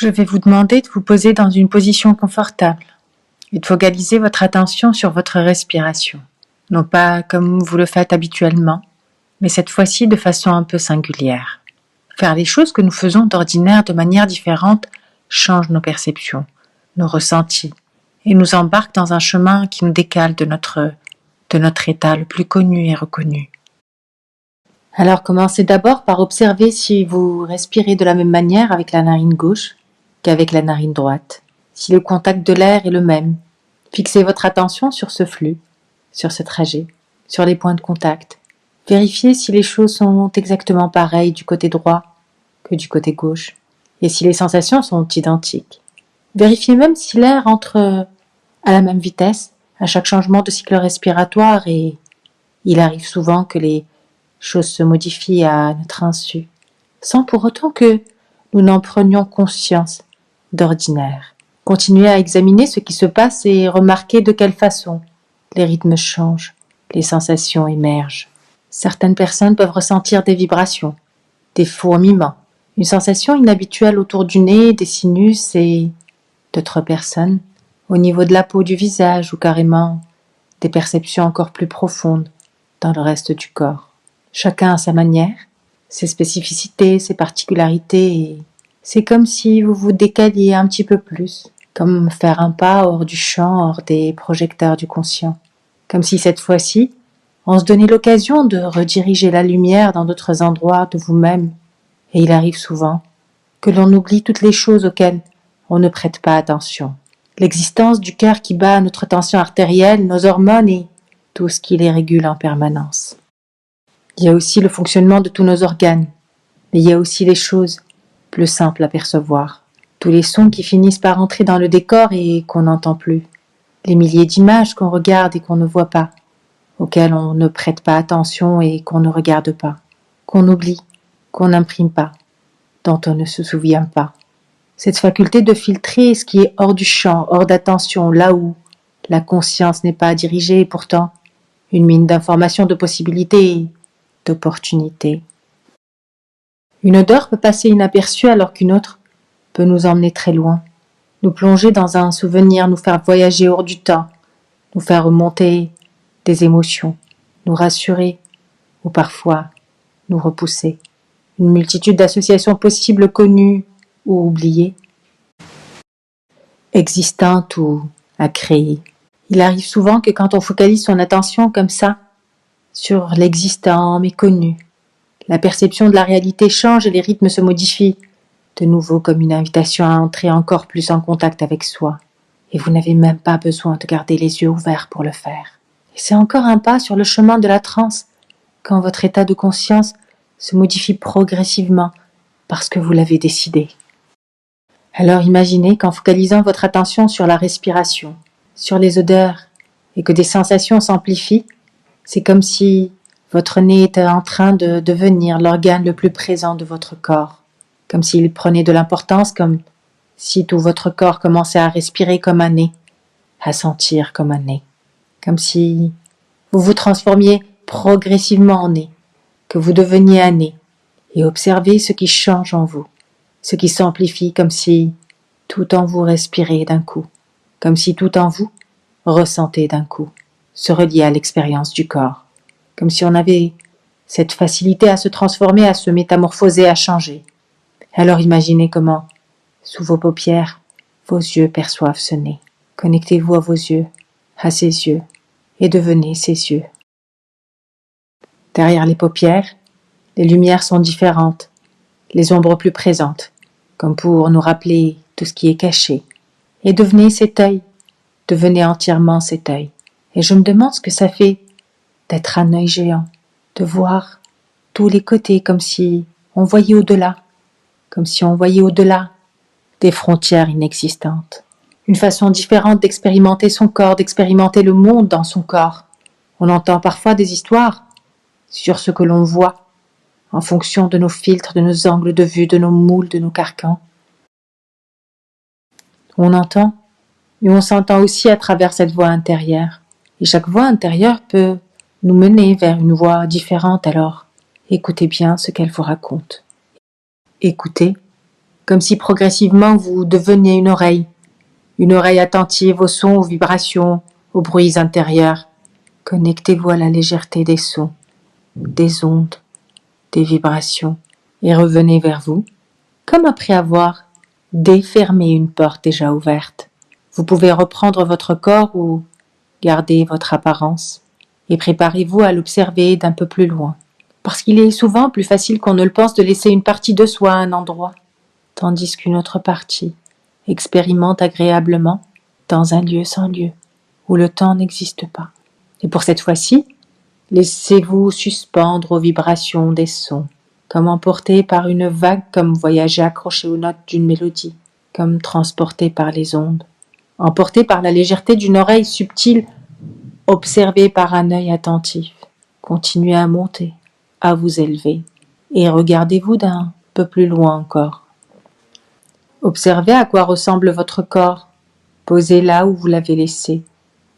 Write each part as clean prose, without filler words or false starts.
Je vais vous demander de vous poser dans une position confortable et de focaliser votre attention sur votre respiration. Non pas comme vous le faites habituellement, mais cette fois-ci de façon un peu singulière. Faire les choses que nous faisons d'ordinaire de manière différente change nos perceptions, nos ressentis, et nous embarque dans un chemin qui nous décale de notre état le plus connu et reconnu. Alors commencez d'abord par observer si vous respirez de la même manière avec la narine gauche qu'avec la narine droite, si le contact de l'air est le même. Fixez votre attention sur ce flux, sur ce trajet, sur les points de contact. Vérifiez si les choses sont exactement pareilles du côté droit que du côté gauche, et si les sensations sont identiques. Vérifiez même si l'air entre à la même vitesse à chaque changement de cycle respiratoire, et il arrive souvent que les choses se modifient à notre insu, sans pour autant que nous n'en prenions conscience d'ordinaire. Continuez à examiner ce qui se passe et remarquez de quelle façon les rythmes changent, les sensations émergent. Certaines personnes peuvent ressentir des vibrations, des fourmillements, une sensation inhabituelle autour du nez, des sinus, et d'autres personnes au niveau de la peau du visage ou carrément des perceptions encore plus profondes dans le reste du corps. Chacun à sa manière, ses spécificités, ses particularités, et c'est comme si vous vous décaliez un petit peu plus, comme faire un pas hors du champ, hors des projecteurs du conscient. Comme si cette fois-ci, on se donnait l'occasion de rediriger la lumière dans d'autres endroits de vous-même. Et il arrive souvent que l'on oublie toutes les choses auxquelles on ne prête pas attention. L'existence du cœur qui bat, notre tension artérielle, nos hormones et tout ce qui les régule en permanence. Il y a aussi le fonctionnement de tous nos organes, mais il y a aussi les choses plus simples à percevoir. Tous les sons qui finissent par entrer dans le décor et qu'on n'entend plus. Les milliers d'images qu'on regarde et qu'on ne voit pas, auxquelles on ne prête pas attention et qu'on ne regarde pas, qu'on oublie, qu'on n'imprime pas, dont on ne se souvient pas. Cette faculté de filtrer ce qui est hors du champ, hors d'attention, là où la conscience n'est pas dirigée, et pourtant une mine d'informations, de possibilités et d'opportunités. Une odeur peut passer inaperçue alors qu'une autre peut nous emmener très loin, nous plonger dans un souvenir, nous faire voyager hors du temps, nous faire remonter des émotions, nous rassurer ou parfois nous repousser. Une multitude d'associations possibles, connues ou oubliées, existantes ou à créer. Il arrive souvent que quand on focalise son attention comme ça sur l'existant mais connu, la perception de la réalité change et les rythmes se modifient, de nouveau comme une invitation à entrer encore plus en contact avec soi. Et vous n'avez même pas besoin de garder les yeux ouverts pour le faire. Et c'est encore un pas sur le chemin de la transe, quand votre état de conscience se modifie progressivement parce que vous l'avez décidé. Alors imaginez qu'en focalisant votre attention sur la respiration, sur les odeurs, et que des sensations s'amplifient, c'est comme si votre nez était en train de devenir l'organe le plus présent de votre corps, comme s'il prenait de l'importance, comme si tout votre corps commençait à respirer comme un nez, à sentir comme un nez, comme si vous vous transformiez progressivement en nez, que vous deveniez un nez, et observez ce qui change en vous, ce qui s'amplifie comme si tout en vous respirait d'un coup, comme si tout en vous ressentait d'un coup, se reliait à l'expérience du corps, comme si on avait cette facilité à se transformer, à se métamorphoser, à changer. Alors imaginez comment, sous vos paupières, vos yeux perçoivent ce nez. Connectez-vous à vos yeux, à ses yeux, et devenez ses yeux. Derrière les paupières, les lumières sont différentes, les ombres plus présentes, comme pour nous rappeler tout ce qui est caché. Et devenez cet œil, devenez entièrement cet œil. Et je me demande ce que ça fait d'être un œil géant, de voir tous les côtés comme si on voyait au-delà, comme si on voyait au-delà des frontières inexistantes. Une façon différente d'expérimenter son corps, d'expérimenter le monde dans son corps. On entend parfois des histoires sur ce que l'on voit, en fonction de nos filtres, de nos angles de vue, de nos moules, de nos carcans. On entend, et on s'entend aussi à travers cette voix intérieure. Et chaque voix intérieure peut nous mener vers une voix différente, alors écoutez bien ce qu'elle vous raconte. Écoutez comme si progressivement vous deveniez une oreille attentive aux sons, aux vibrations, aux bruits intérieurs. Connectez-vous à la légèreté des sons, des ondes, des vibrations, et revenez vers vous, comme après avoir défermé une porte déjà ouverte. Vous pouvez reprendre votre corps ou garder votre apparence, et préparez-vous à l'observer d'un peu plus loin, parce qu'il est souvent plus facile qu'on ne le pense de laisser une partie de soi à un endroit, tandis qu'une autre partie expérimente agréablement dans un lieu sans lieu, où le temps n'existe pas. Et pour cette fois-ci, laissez-vous suspendre aux vibrations des sons, comme emporté par une vague, comme voyager accroché aux notes d'une mélodie, comme transporté par les ondes, emporté par la légèreté d'une oreille subtile, observé par un œil attentif. Continuez à monter, à vous élever, et regardez-vous d'un peu plus loin encore. Observez à quoi ressemble votre corps, posé là où vous l'avez laissé,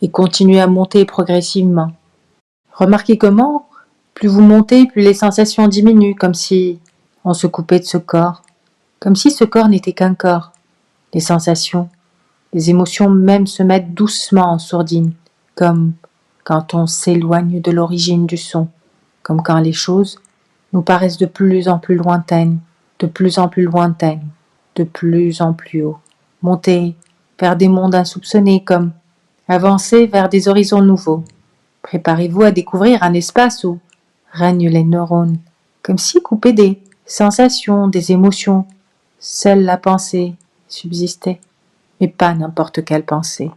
et continuez à monter progressivement. Remarquez comment, plus vous montez, plus les sensations diminuent, comme si on se coupait de ce corps, comme si ce corps n'était qu'un corps. Les sensations, les émotions même se mettent doucement en sourdine, comme quand on s'éloigne de l'origine du son, comme quand les choses nous paraissent de plus en plus lointaines, de plus en plus lointaines, de plus en plus haut. Monter vers des mondes insoupçonnés, comme avancer vers des horizons nouveaux. Préparez-vous à découvrir un espace où règnent les neurones, comme si coupés des sensations, des émotions, seule la pensée subsistait, mais pas n'importe quelle pensée.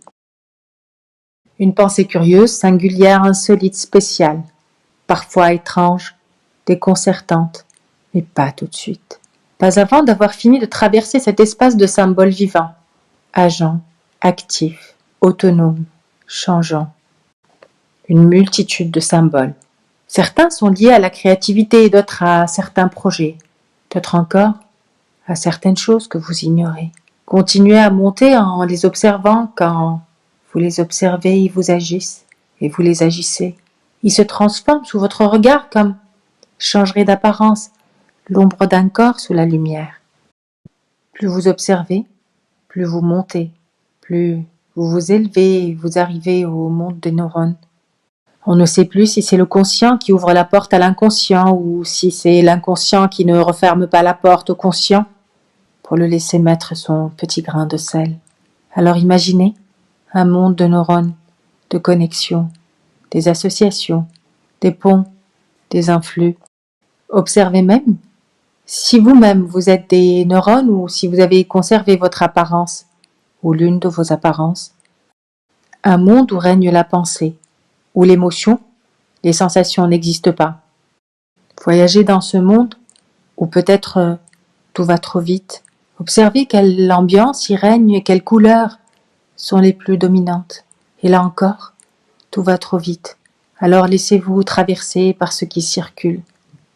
Une pensée curieuse, singulière, insolite, spéciale, parfois étrange, déconcertante, mais pas tout de suite. Pas avant d'avoir fini de traverser cet espace de symboles vivants, agents, actifs, autonomes, changeants. Une multitude de symboles. Certains sont liés à la créativité et d'autres à certains projets, d'autres encore à certaines choses que vous ignorez. Continuez à monter en les observant. Quand vous les observez, ils vous agissent et vous les agissez. Ils se transforment sous votre regard comme changerez d'apparence l'ombre d'un corps sous la lumière. Plus vous observez, plus vous montez, plus vous vous élevez et vous arrivez au monde des neurones. On ne sait plus si c'est le conscient qui ouvre la porte à l'inconscient ou si c'est l'inconscient qui ne referme pas la porte au conscient pour le laisser mettre son petit grain de sel. Alors imaginez un monde de neurones, de connexions, des associations, des ponts, des influx. Observez même si vous-même vous êtes des neurones ou si vous avez conservé votre apparence ou l'une de vos apparences. Un monde où règne la pensée, où l'émotion, les sensations n'existent pas. Voyagez dans ce monde où peut-être tout va trop vite. Observez quelle ambiance y règne et quelles couleurs sont les plus dominantes. Et là encore, tout va trop vite. Alors laissez-vous traverser par ce qui circule,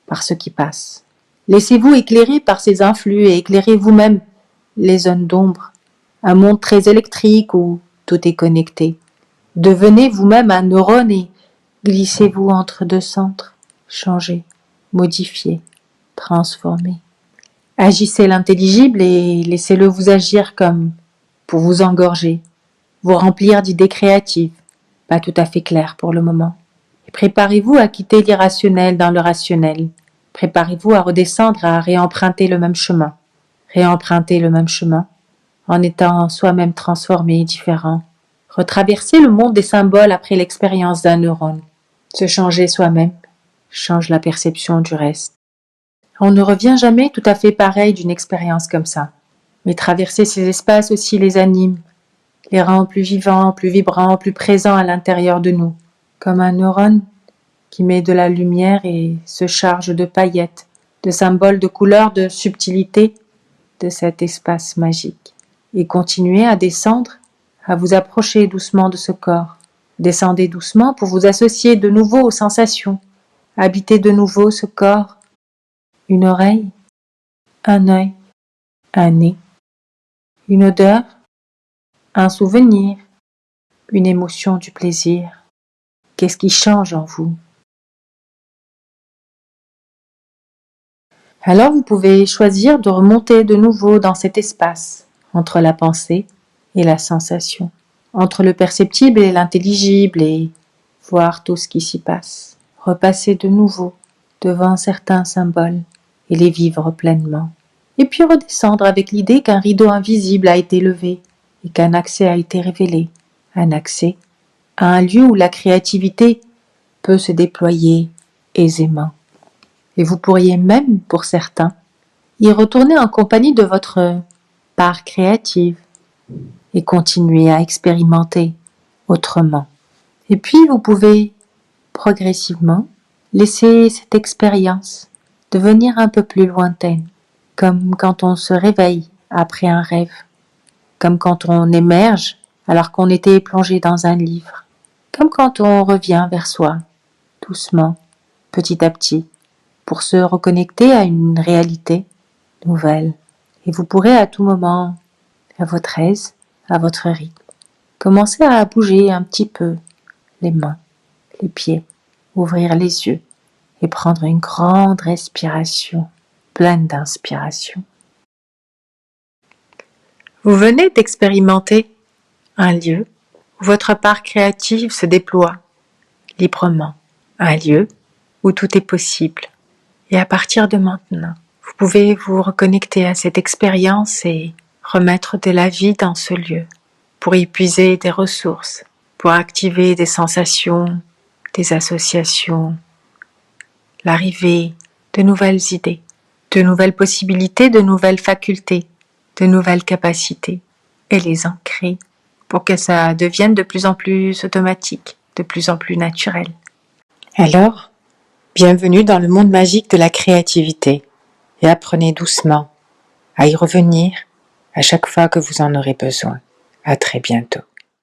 par ce qui passe. Laissez-vous éclairer par ces influx et éclairez vous-même les zones d'ombre. Un monde très électrique où tout est connecté. Devenez vous-même un neurone et glissez-vous entre deux centres. Changez, modifiez, transformez. Agissez l'intelligible et laissez-le vous agir comme pour vous engorger, vous remplir d'idées créatives, pas tout à fait claires pour le moment. Et préparez-vous à quitter l'irrationnel dans le rationnel. Préparez-vous à redescendre, à réemprunter le même chemin. Réemprunter le même chemin, en étant soi-même transformé et différent. Retraverser le monde des symboles après l'expérience d'un neurone. Se changer soi-même change la perception du reste. On ne revient jamais tout à fait pareil d'une expérience comme ça. Mais traverser ces espaces aussi les anime, les rend plus vivants, plus vibrants, plus présents à l'intérieur de nous, comme un neurone qui met de la lumière et se charge de paillettes, de symboles, de couleurs, de subtilités de cet espace magique. Et continuez à descendre, à vous approcher doucement de ce corps. Descendez doucement pour vous associer de nouveau aux sensations, habiter de nouveau ce corps, une oreille, un œil, un nez, une odeur, un souvenir, une émotion du plaisir. Qu'est-ce qui change en vous? Alors vous pouvez choisir de remonter de nouveau dans cet espace entre la pensée et la sensation, entre le perceptible et l'intelligible et voir tout ce qui s'y passe. Repasser de nouveau devant certains symboles et les vivre pleinement. Et puis redescendre avec l'idée qu'un rideau invisible a été levé et qu'un accès a été révélé. Un accès à un lieu où la créativité peut se déployer aisément. Et vous pourriez même, pour certains, y retourner en compagnie de votre part créative et continuer à expérimenter autrement. Et puis vous pouvez progressivement laisser cette expérience devenir un peu plus lointaine, comme quand on se réveille après un rêve, comme quand on émerge alors qu'on était plongé dans un livre, comme quand on revient vers soi, doucement, petit à petit, pour se reconnecter à une réalité nouvelle. Et vous pourrez à tout moment, à votre aise, à votre rythme, commencer à bouger un petit peu les mains, les pieds, ouvrir les yeux et prendre une grande respiration, pleine d'inspiration. Vous venez d'expérimenter un lieu où votre part créative se déploie librement, un lieu où tout est possible. Et à partir de maintenant, vous pouvez vous reconnecter à cette expérience et remettre de la vie dans ce lieu pour y puiser des ressources, pour activer des sensations, des associations, l'arrivée de nouvelles idées, de nouvelles possibilités, de nouvelles facultés, de nouvelles capacités et les ancrer pour que ça devienne de plus en plus automatique, de plus en plus naturel. Alors, bienvenue dans le monde magique de la créativité et apprenez doucement à y revenir à chaque fois que vous en aurez besoin. À très bientôt.